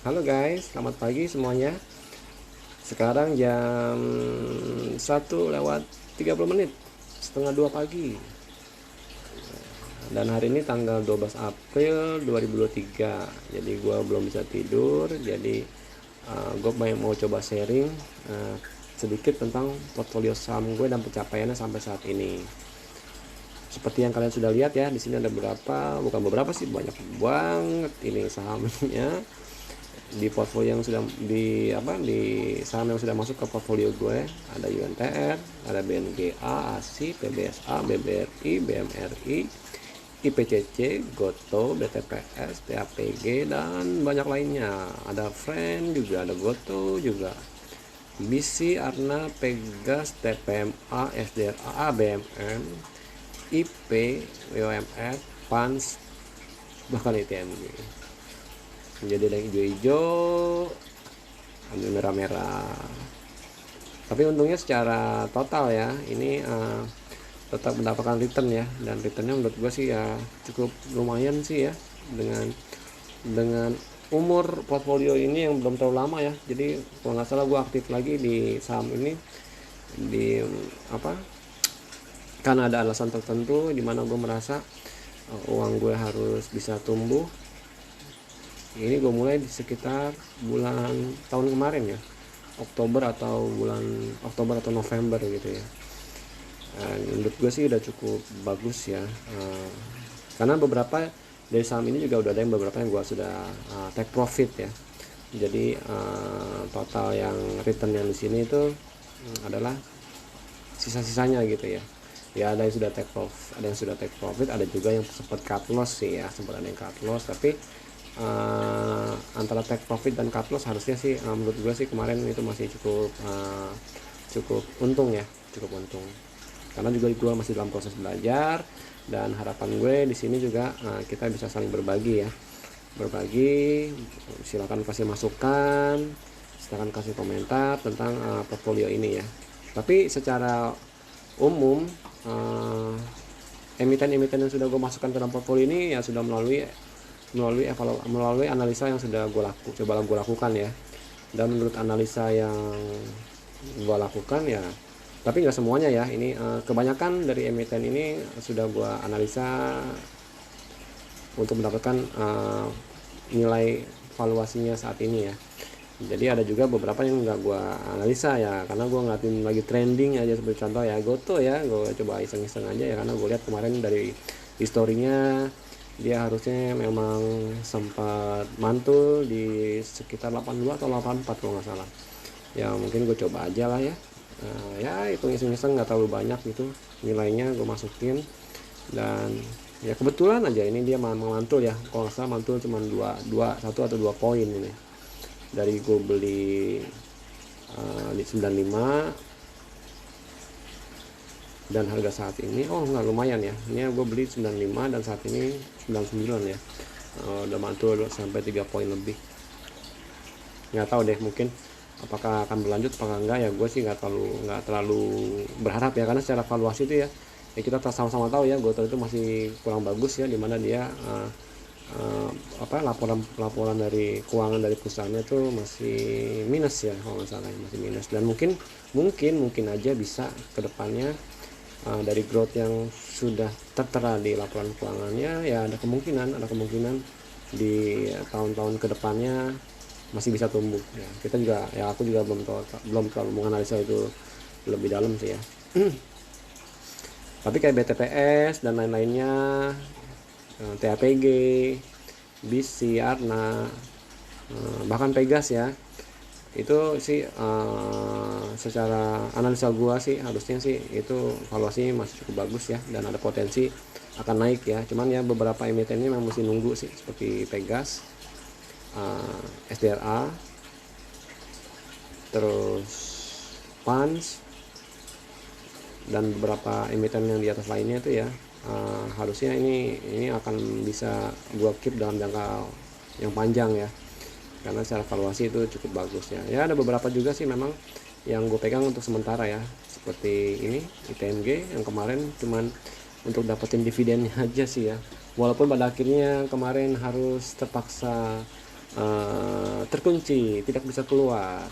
Halo guys, selamat pagi semuanya. Sekarang jam 1:30, setengah 2 pagi. Dan hari ini tanggal 12 April 2023. Jadi gue belum bisa tidur. Jadi gue mau coba sharing sedikit tentang portfolio saham gue dan pencapaiannya sampai saat ini. Seperti yang kalian sudah lihat ya, di sini ada bukan beberapa sih, banyak banget ini sahamnya di portfolio yang sudah di saham yang sudah masuk ke portfolio gue. Ada UNTR, ada BNGA, ASI, PBSA, BBRI, BMRI, IPCC, GoTo, BTPS, TAPG, dan banyak lainnya. Ada Friend juga, ada GoTo juga, BC, Arna, Pegas, TPMA, SDRA, BMM, IP, WOMF, PANS, bahkan ITMG. Jadi ada yang hijau-hijau, ada merah-merah. Tapi untungnya secara total ya, ini tetap mendapatkan return ya, dan returnnya menurut gue sih ya cukup lumayan sih ya, dengan umur portfolio ini yang belum terlalu lama ya. Jadi kalau nggak salah gue aktif lagi di saham ini di apa karena ada alasan tertentu di mana gue merasa uang gue harus bisa tumbuh. Ini gue mulai di sekitar bulan tahun kemarin ya, Oktober atau November gitu ya. Menurut gue sih udah cukup bagus ya, karena beberapa dari saham ini juga udah ada beberapa yang gue sudah take profit ya. Jadi total yang return yang di sini itu adalah sisa-sisanya gitu ya. Ya ada yang sudah take profit, ada juga yang sempat cut loss sih ya, sempat ada yang cut loss. Tapi antara take profit dan cut loss harusnya sih menurut gue sih kemarin itu masih cukup untung ya, cukup untung. Karena juga gue masih dalam proses belajar, dan harapan gue di sini juga kita bisa saling berbagi ya, silakan kasih masukan, silakan kasih komentar tentang portfolio ini ya. Tapi secara umum emiten-emiten yang sudah gue masukkan ke dalam portfolio ini ya sudah melalui analisa yang sudah gue lakukan ya. Dan menurut analisa yang gue lakukan ya, tapi nggak semuanya ya, ini kebanyakan dari emiten ini sudah gue analisa untuk mendapatkan nilai valuasinya saat ini ya. Jadi ada juga beberapa yang nggak gue analisa ya, karena gue ngeliatin lagi trending aja. Seperti contoh ya GoTo ya, gue coba iseng-iseng aja ya, karena gue lihat kemarin dari historinya dia harusnya memang sempat mantul di sekitar 82 atau 84 kalau nggak salah ya. Mungkin gue coba aja lah ya, ya hitung iseng-iseng, nggak terlalu banyak gitu nilainya gue masukin. Dan ya kebetulan aja ini dia mantul ya, kalau nggak salah mantul cuma 1 atau 2 poin ini. Dari gue beli di 95 dan harga saat ini nggak lumayan ya, ini gue beli 95 dan saat ini 99 ya. Udah mantul sampai 3 poin lebih. Nggak tahu deh, mungkin apakah akan berlanjut apakah enggak ya. Gue sih nggak terlalu berharap ya, karena secara valuasi itu ya, kita sama-sama tahu ya GoTo itu masih kurang bagus ya, dimana dia laporan dari keuangan dari perusahaannya tuh masih minus ya kalau nggak salah, masih minus. Dan mungkin aja bisa kedepannya dari growth yang sudah tertera di laporan keuangannya ya, ada kemungkinan di tahun-tahun kedepannya masih bisa tumbuh ya. Kita juga ya, aku juga belum terlalu menganalisa itu lebih dalam sih ya. Tapi kayak BTPS dan lain-lainnya, TAPG, BC, Arna, bahkan Pegas ya, itu sih secara analisa gua sih harusnya sih itu valuasinya masih cukup bagus ya, dan ada potensi akan naik ya. Cuman ya beberapa emiten ini memang mesti nunggu sih, seperti Pegas, SDRA, terus PANS, dan beberapa emiten yang di atas lainnya itu ya. Harusnya ini akan bisa gua keep dalam jangka yang panjang ya, karena secara valuasi itu cukup bagus ya. Ya ada beberapa juga sih memang yang gue pegang untuk sementara ya, seperti ini ITMG yang kemarin cuman untuk dapetin dividennya aja sih ya, walaupun pada akhirnya kemarin harus terpaksa terkunci, tidak bisa keluar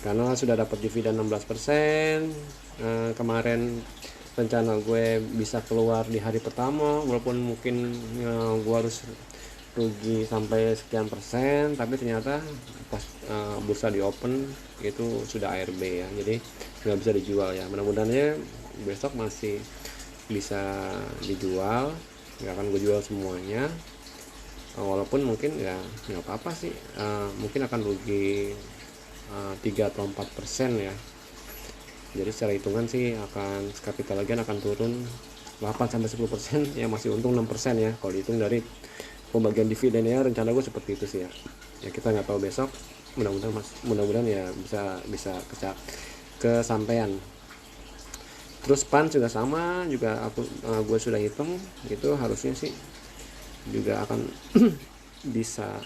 karena sudah dapat dividen 16%. Kemarin rencana gue bisa keluar di hari pertama, walaupun mungkin gue harus rugi sampai sekian persen, tapi ternyata pas bursa di open itu sudah ARB ya, jadi nggak bisa dijual ya. Mudah-mudahan besok masih bisa dijual, nggak akan gue jual semuanya, walaupun mungkin ya nggak apa-apa sih, mungkin akan rugi 3 atau 4% ya. Jadi secara hitungan sih akan capital gain akan turun 8-10% ya, masih untung 6% ya kalau dihitung dari pembagian dividen ya. Rencana gue seperti itu sih ya. Ya kita nggak tahu besok, mudah-mudahan ya bisa kesampaian. Terus PAN juga sama, juga gue sudah hitung itu harusnya sih juga akan bisa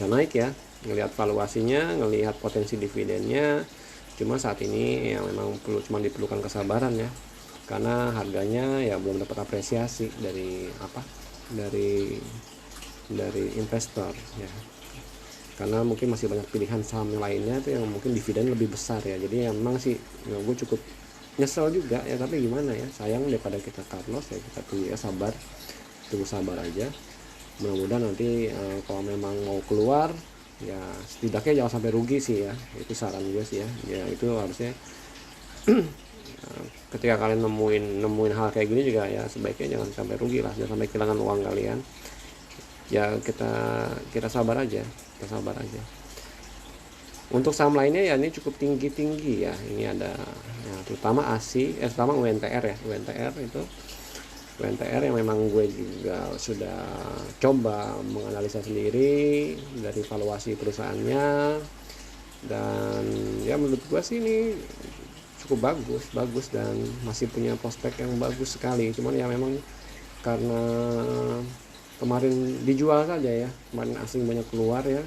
naik ya, ngelihat valuasinya, ngelihat potensi dividennya. Cuma saat ini ya memang cuma diperlukan kesabaran ya, karena harganya ya belum dapat apresiasi dari investor ya, karena mungkin masih banyak pilihan saham yang lainnya tuh yang mungkin dividen lebih besar ya. Jadi ya memang sih ya, gue cukup nyesel juga ya, tapi gimana ya, sayang daripada kita cut loss ya, kita tunggu sabar aja. Mudah-mudahan nanti kalau memang mau keluar ya setidaknya jangan sampai rugi sih ya, itu saran gue sih ya. Ya itu harusnya ketika kalian nemuin hal kayak gini juga ya sebaiknya jangan sampai rugi lah, jangan sampai kehilangan uang kalian ya. Kita sabar aja. Untuk saham lainnya ya ini cukup tinggi ya, ini ada ya, terutama terutama UNTR ya. UNTR yang memang gue juga sudah coba menganalisa sendiri dari valuasi perusahaannya, dan ya menurut gue sih ini cukup bagus dan masih punya prospek yang bagus sekali. Cuman ya memang karena kemarin dijual saja ya, kemarin asing banyak keluar ya,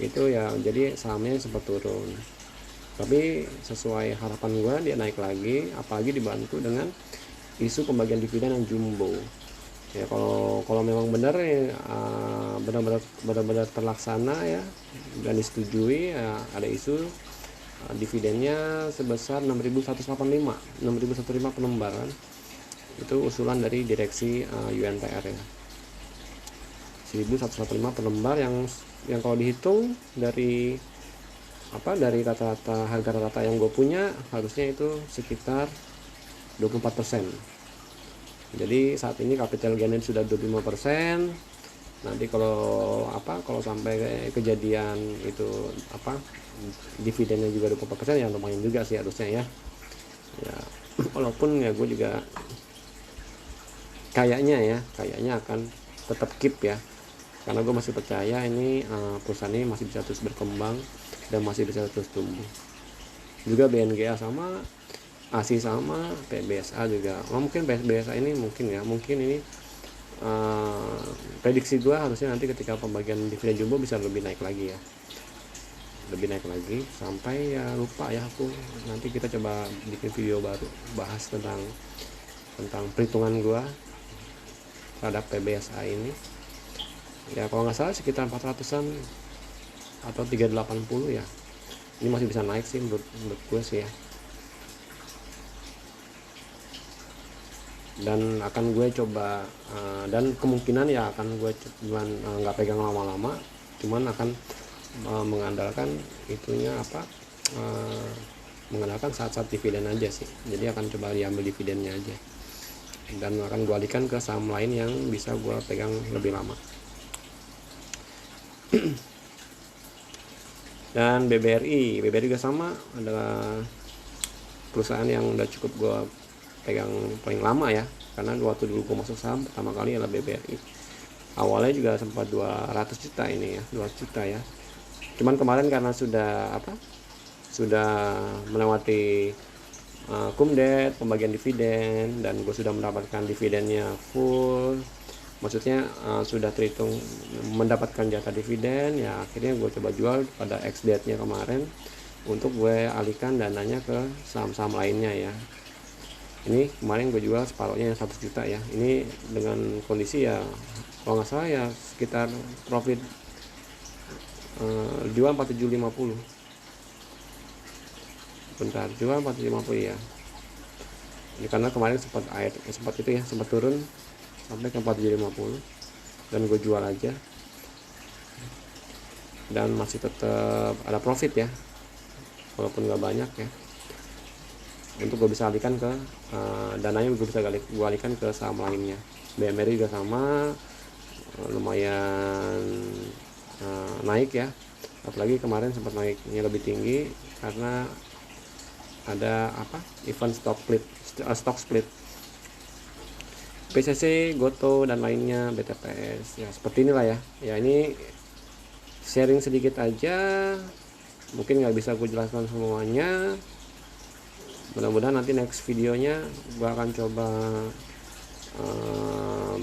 itu ya jadi sahamnya sempat turun. Tapi sesuai harapan gue dia naik lagi, apalagi dibantu dengan isu pembagian dividen yang jumbo ya. Kalau memang benar benar-benar terlaksana ya dan disetujui ya, ada isu dividennya sebesar 6.185 per lembar kan, itu usulan dari direksi UNTR ya, 1.185 per lembar yang kalau dihitung dari rata-rata harga rata yang gue punya harusnya itu sekitar 24%. Jadi saat ini capital gain sudah 25%. Nanti kalau sampai kejadian itu dividennya juga 24% ya lumayan juga sih harusnya ya. Ya walaupun ya gue juga kayaknya akan tetap keep ya, karena gue masih percaya ini perusahaan ini masih bisa terus berkembang dan masih bisa terus tumbuh. Juga BNGA sama, ASI sama, PBSA juga. Mungkin PBSA ini mungkin ini prediksi gue harusnya nanti ketika pembagian dividen jumbo bisa lebih naik lagi sampai ya lupa ya aku. Nanti kita coba bikin video baru bahas tentang perhitungan gue terhadap PBSA ini ya. Kalau nggak salah sekitar 400an atau 380 ya, ini masih bisa naik sih menurut gue sih ya. Dan akan gue coba dan kemungkinan ya akan gue cuman nggak pegang lama-lama, cuman akan mengandalkan mengandalkan saat-saat dividen aja sih. Jadi akan coba diambil dividennya aja dan akan gue alihkan ke saham lain yang bisa gue pegang lebih lama. Dan BBRI juga sama, adalah perusahaan yang udah cukup gue pegang paling lama ya, karena waktu dulu gue masuk saham pertama kali adalah BBRI. Awalnya juga sempat 200 juta ini ya, 200 juta ya. Cuman kemarin karena sudah melewati kumdet pembagian dividen dan gue sudah mendapatkan dividennya full, maksudnya sudah terhitung mendapatkan jatah dividen ya, akhirnya gue coba jual pada ex date-nya kemarin untuk gue alihkan dananya ke saham-saham lainnya ya. Ini kemarin gue jual separuhnya 100 juta ya. Ini dengan kondisi ya kalau nggak salah ya sekitar profit jual 4750. Bentar, jual 4750 ya. Ini karena kemarin sempat itu ya, sempat turun sampai ke 4750 dan gue jual aja, dan masih tetap ada profit ya, walaupun nggak banyak ya. Untuk gue bisa alihkan ke dananya, gue bisa gue alihkan ke saham lainnya. BMRI juga sama, lumayan naik ya, apalagi kemarin sempat naiknya lebih tinggi karena ada event stock split. PCC, Goto dan lainnya, BTPS ya, seperti inilah ya. Ya ini sharing sedikit aja, mungkin nggak bisa gue jelaskan semuanya. Mudah-mudahan nanti next videonya gue akan coba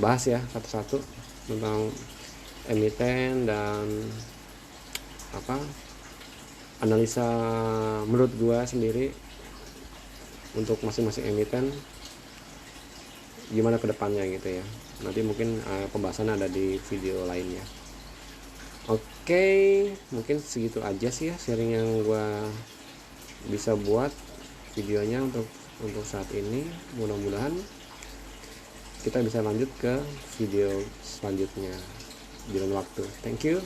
bahas ya satu-satu tentang emiten dan analisa menurut gue sendiri untuk masing-masing emiten gimana kedepannya gitu ya. Nanti mungkin pembahasannya ada di video lainnya. Oke, mungkin segitu aja sih ya sharing yang gue bisa buat videonya untuk saat ini. Mudah-mudahan kita bisa lanjut ke video selanjutnya di lain waktu. Thank you.